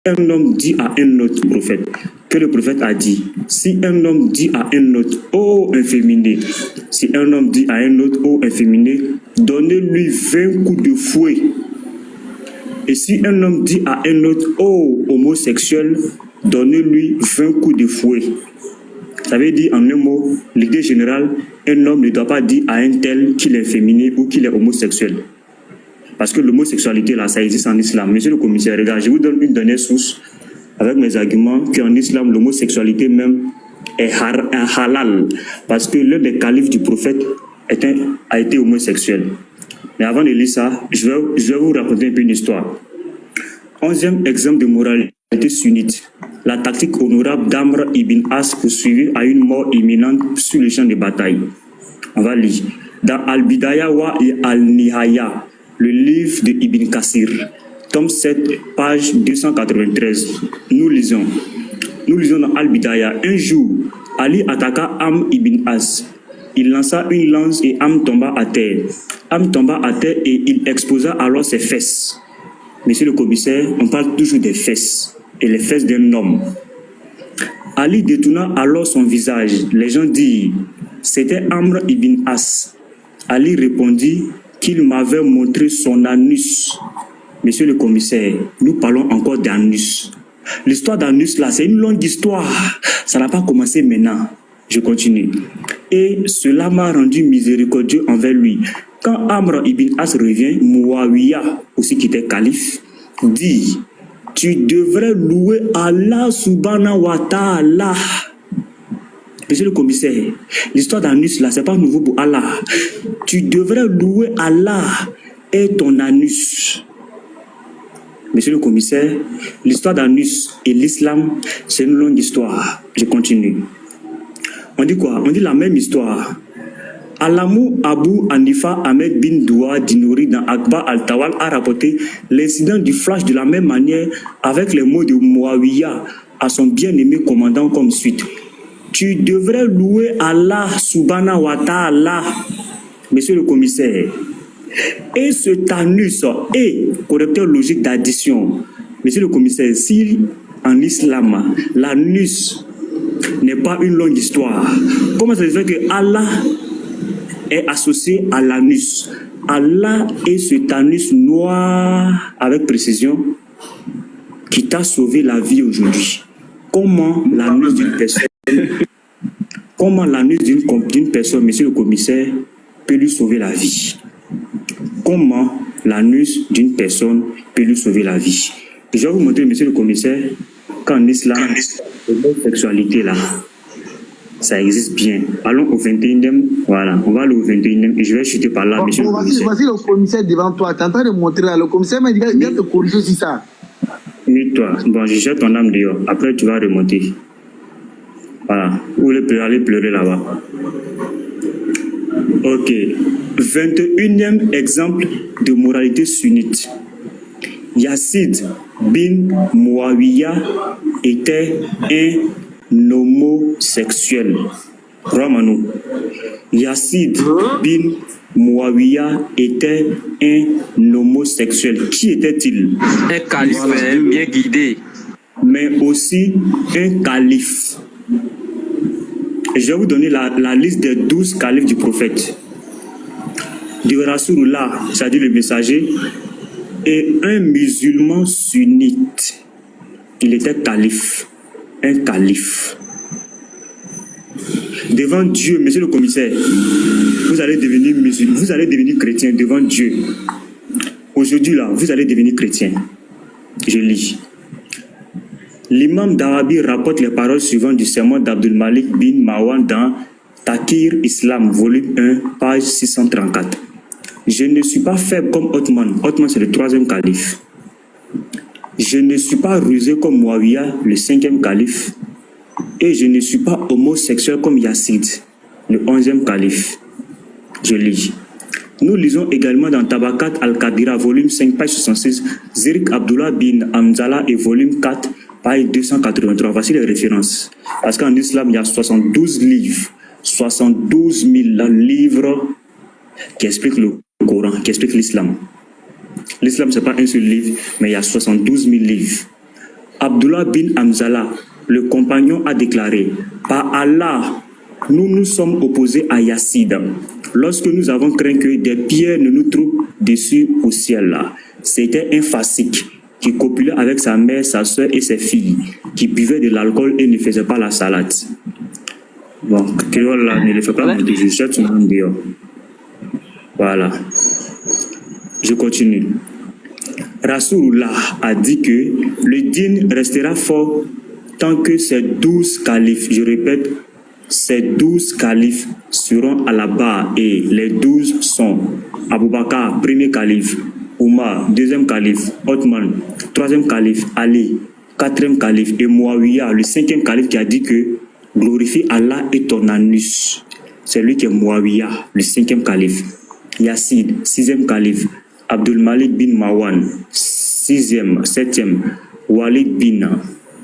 un homme dit à un autre prophète, que le prophète a dit, si un homme dit à un autre, ô inféminé, si un homme dit à un autre, ô inféminé, donnez-lui 20 coups de fouet. Et si un homme dit à un autre, ô homosexuel, donnez-lui 20 coups de fouet. Ça veut dire en un mot, l'idée générale, un homme ne doit pas dire à un tel qu'il est féminin ou qu'il est homosexuel. Parce que l'homosexualité, là, ça existe en islam. Monsieur le commissaire, regarde, je vous donne une dernière source avec mes arguments qu'en islam, l'homosexualité même est un halal. Parce que l'un des califes du prophète a été homosexuel. Mais avant de lire ça, je vais vous raconter un peu une histoire. 11e exemple de moralité sunnite. La tactique honorable d'Amr ibn As pour suivre à une mort imminente sur le champ de bataille. On va lire. Dans Al-Bidaya wa Al-Nihaya, le livre de Ibn Kassir, tome 7, page 293, nous lisons dans Al-Bidaya, un jour, Ali attaqua Amr ibn As. Il lança une lance et Amr tomba à terre. Amr tomba à terre et il exposa alors ses fesses. Monsieur le commissaire, on parle toujours des fesses et les fesses d'un homme. Ali détourna alors son visage. Les gens dirent, c'était Amr ibn As. Ali répondit qu'il m'avait montré son anus. Monsieur le commissaire, nous parlons encore d'anus. L'histoire d'anus là, c'est une longue histoire. Ça n'a pas commencé maintenant. Je continue. Et cela m'a rendu miséricordieux envers lui. Quand Amr ibn As revient, Muawiya, aussi qui était calife, dit, tu devrais louer Allah subhanahu wa ta'ala. Monsieur le commissaire, l'histoire d'anus là, c'est pas nouveau pour Allah. Tu devrais louer Allah et ton anus. Monsieur le commissaire, l'histoire d'anus et l'islam, c'est une longue histoire. Je continue. On dit quoi? On dit la même histoire. Alamou Abu Hanifa Ahmed bin Doua Dinouri dans Akbar al-Tawal a rapporté l'incident du flash de la même manière avec les mots de Muawiya à son bien-aimé commandant comme suite. Tu devrais louer Allah subhanahu wa ta'ala. Monsieur le commissaire, et cet anus est correcteur logique d'addition. Monsieur le commissaire, si en islam, l'anus n'est pas une longue histoire, comment ça se fait que Allah est associé à l'anus? Allah est cet anus noir avec précision qui t'a sauvé la vie aujourd'hui. Comment l'anus d'une personne, monsieur le commissaire, peut lui sauver la vie? Comment l'anus d'une personne peut lui sauver la vie? Je vais vous montrer, monsieur le commissaire, qu'en islam, l'homosexualité là, ça existe bien. Allons au 21e, voilà, on va aller au 21e et je vais chuter par là, monsieur le commissaire. Voici le commissaire devant toi, tu es en train de montrer là, le commissaire m'a dit qu'il vient te corriger sur ça. Mais toi, bon, je jette ton âme dehors, après tu vas remonter. Voilà, vous voulez aller pleurer là-bas. Ok, 21e exemple de moralité sunnite. Yazid bin Muawiya était un homosexuel. Ramanou. Yazid bin Muawiya était un homosexuel. Qui était-il? Un calife bien guidé. Mais aussi un calife. Je vais vous donner la liste des 12 califes du prophète. Du Rasulullah, c'est-à-dire le messager, et un musulman sunnite. Il était calife. Un calife. Devant Dieu, monsieur le commissaire, vous allez devenir musulman, vous allez devenir chrétien devant Dieu. Aujourd'hui, là, vous allez devenir chrétien. Je lis. L'imam d'Arabi rapporte les paroles suivantes du sermon d'Abdul Malik bin Marwan dans Takir Islam, volume 1, page 634. Je ne suis pas faible comme Othman. Othman, c'est le 3e calife. Je ne suis pas rusé comme Muawiya, le 5e calife. Et je ne suis pas homosexuel comme Yazid, le 11e calife. Je lis. Nous lisons également dans Tabakat al-Kabira, volume 5, page 66, Zirik Abdullah bin Hamzala et volume 4, page 283. Voici les références. Parce qu'en islam, il y a 72 livres, 72 000 livres qui expliquent le Coran, qui expliquent l'islam. L'islam, ce n'est pas un seul livre, mais il y a 72 000 livres. Abdullah bin Hamzala, le compagnon, a déclaré: par Allah, nous nous sommes opposés à Yassid lorsque nous avons craint que des pierres ne nous trouvent dessus au ciel. C'était un fasik qui copulait avec sa mère, sa soeur et ses filles, qui buvait de l'alcool et ne faisait pas la salade. Bon, Créole là, ne le fait pas monter, je cherche son nom dehors. Voilà. Je continue. Rasulullah a dit que le dîn restera fort tant que ces 12 califes, je répète, ces 12 califes seront à la barre, et les 12 sont Abu Bakr, premier calife, Omar, deuxième calife, Othman, troisième calife, Ali, quatrième calife, et Muawiyah, le cinquième calife, qui a dit que glorifie Allah et ton anus. C'est lui qui est Muawiyah, le cinquième calife. Yassid, sixième calife. Abdul Malik bin Marwan, septième. Walid bin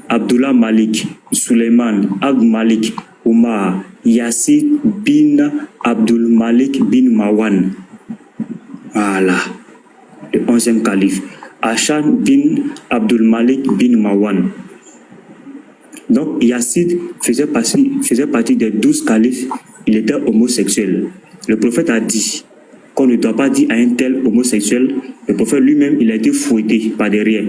Abdullah Malik, Suleiman, Abd Malik, Omar, Yassid bin Abdul Malik bin Marwan. Voilà. Le 11e calife. Hassan bin Abdul Malik bin Marwan. Donc Yassid faisait partie des 12 califes. Il était homosexuel. Le prophète a dit qu'on ne doit pas dire à un tel homosexuel. Le prophète lui-même, il a été fouetté par derrière.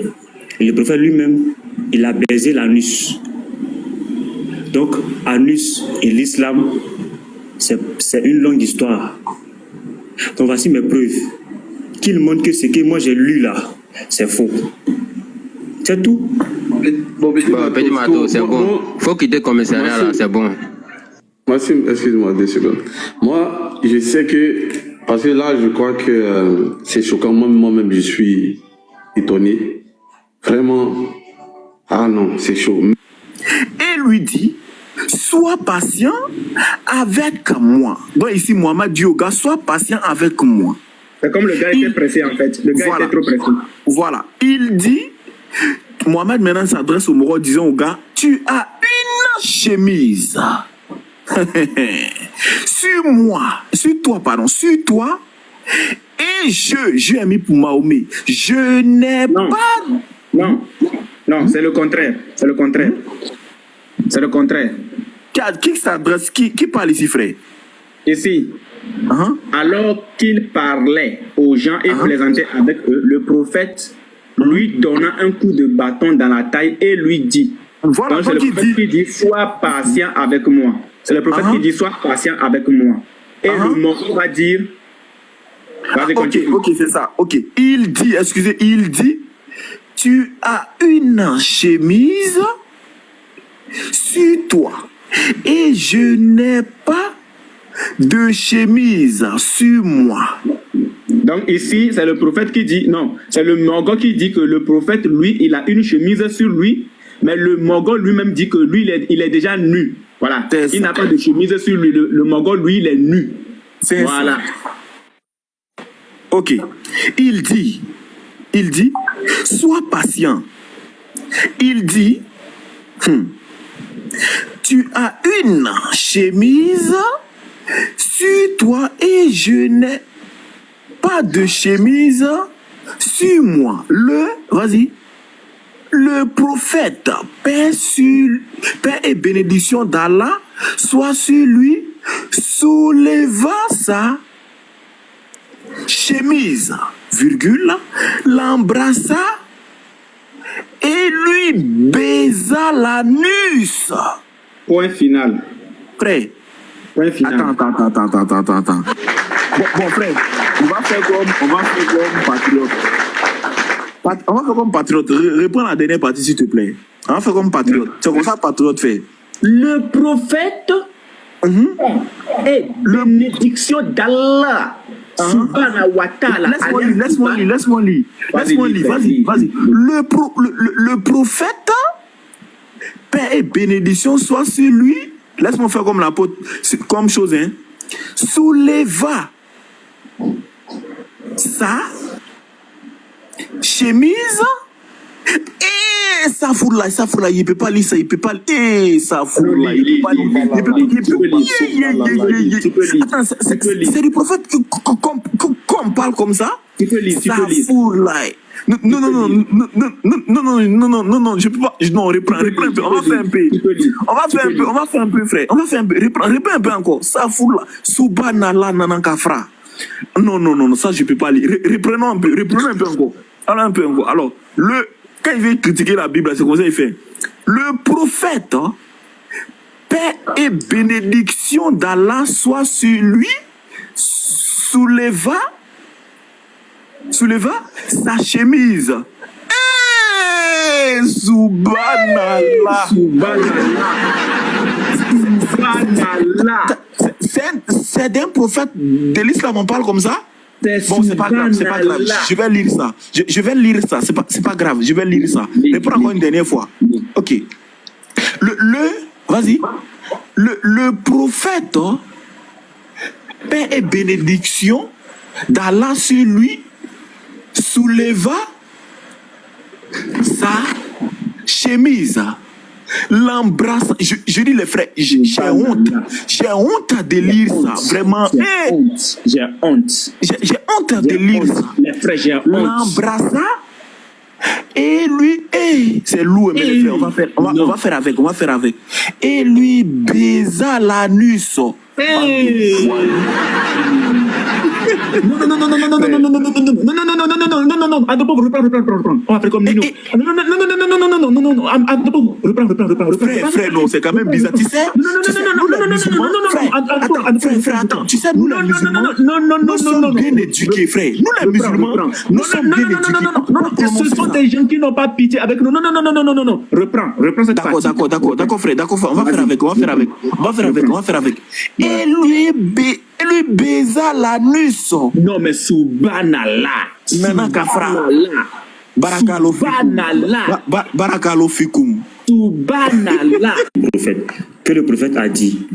Et le prophète lui-même, il a baisé l'anus. Donc, anus et l'islam, c'est une longue histoire. Donc, voici mes preuves. Qu'il montre que ce que moi j'ai lu là, c'est faux. C'est tout. Bon, Petit Mato, c'est bon. Faut quitter le commissariat là, c'est bon. Maxime, excuse-moi 2 secondes. Moi, je sais que, parce que là, je crois que c'est choquant. Moi-même, je suis étonné. Vraiment. Ah non, c'est chaud. Et lui dit, sois patient avec moi. Donc ici, Mohamed dit au gars, sois patient avec moi. C'est comme le gars était pressé en fait. Le gars Voilà. était trop pressé. Voilà. Il dit, Mohamed maintenant s'adresse au Moro disant au gars, tu as une chemise. Sur toi, et je ai mis pour Mahomet. Je n'ai Non. pas... Non, c'est le contraire. C'est le contraire. C'est le contraire. Qui s'adresse, qui parle ici, frère? Ici, Hein? alors qu'il parlait aux gens et plaisantait avec eux, le prophète lui donna un coup de bâton dans la taille et lui dit, Voilà, donc c'est le donc il prophète dit... qui dit, sois patient avec moi. C'est le prophète qui dit, sois patient avec moi. Et le mort va dire, vas-y, continue. Ok, c'est ça. Ok. Il dit, tu as une chemise sur toi et je n'ai pas de chemise sur moi. Donc ici, c'est le prophète qui dit, non, c'est le Mogol qui dit que le prophète, lui, il a une chemise sur lui, mais le Mogol lui-même dit que lui, il est déjà nu. Voilà. Il n'a pas de chemise sur lui. Le Mogol, lui, il est nu. Voilà. Ok. Il dit, sois patient. Il dit, tu as une chemise sur toi et je n'ai pas de chemise sur moi. Le prophète, paix et bénédiction d'Allah, soit sur lui, souleva sa chemise, l'embrassa et lui baisa l'anus. Point final. Frère. Point final. Attends. Bon, frère, on va faire comme patriote. On va faire comme patriote. Reprends la dernière partie, s'il te plaît. On va faire comme patriote. C'est comme ça que patriote fait. Le prophète est bénédiction d'Allah. Subhanahu wa ta'ala. Laisse-moi lire. Vas-y. Le prophète, paix et bénédiction soit sur lui. Laisse-moi faire comme l'apôtre, comme chose, hein. Souleva sa chemise et ça fout là, il peut pas lire ça, il peut pas lire, ça fout là, il peut pas lire. Attends, c'est du prophète qu'on parle comme ça. Ça fout là. Non, je peux pas. Non, reprends un peu. On va faire un peu. On va faire un peu, frère. On va faire un peu. Reprends un peu encore. Ça fout là. Subhanallah nanankafra. Non, ça je peux pas lire. Reprenons un peu encore. Alors, quand il veut critiquer la Bible, c'est comme ça qu'il fait. Le prophète, paix et bénédiction d'Allah soit sur lui, souleva sa chemise. Subhanallah. C'est d'un prophète de l'islam, on parle comme ça? Bon, c'est pas grave. Je vais lire ça. Je vais lire ça. C'est pas grave. Je vais lire ça. Reprends encore une dernière fois. Ok. Vas-y. Le prophète, paix et bénédiction d'Allah sur lui, souleva sa chemise, l'embrasse. Je dis les frères, j'ai honte de lire ça, vraiment. J'ai honte de lire ça. Les frères, j'ai honte. L'embrassa et lui, c'est lourd, mais les frères, on va faire avec. Et lui baisa l'anus. Non, reprends. On va faire comme Nino. Non, frère, non, c'est quand même bizarre. Tu sais, attends, tu sais, nous les musulmans, nous sommes bien éduqués, frère. Nous les musulmans, nous sommes bien éduqués. Ce sont des gens qui n'ont pas pitié avec nous. Non. Reprends cette partie. D'accord, frère, on va faire avec. Et lui baisa l'anus. Non, mais subhanallah. Nana Kafra. Barakalo fikum. Subhanallah. Que le prophète a dit,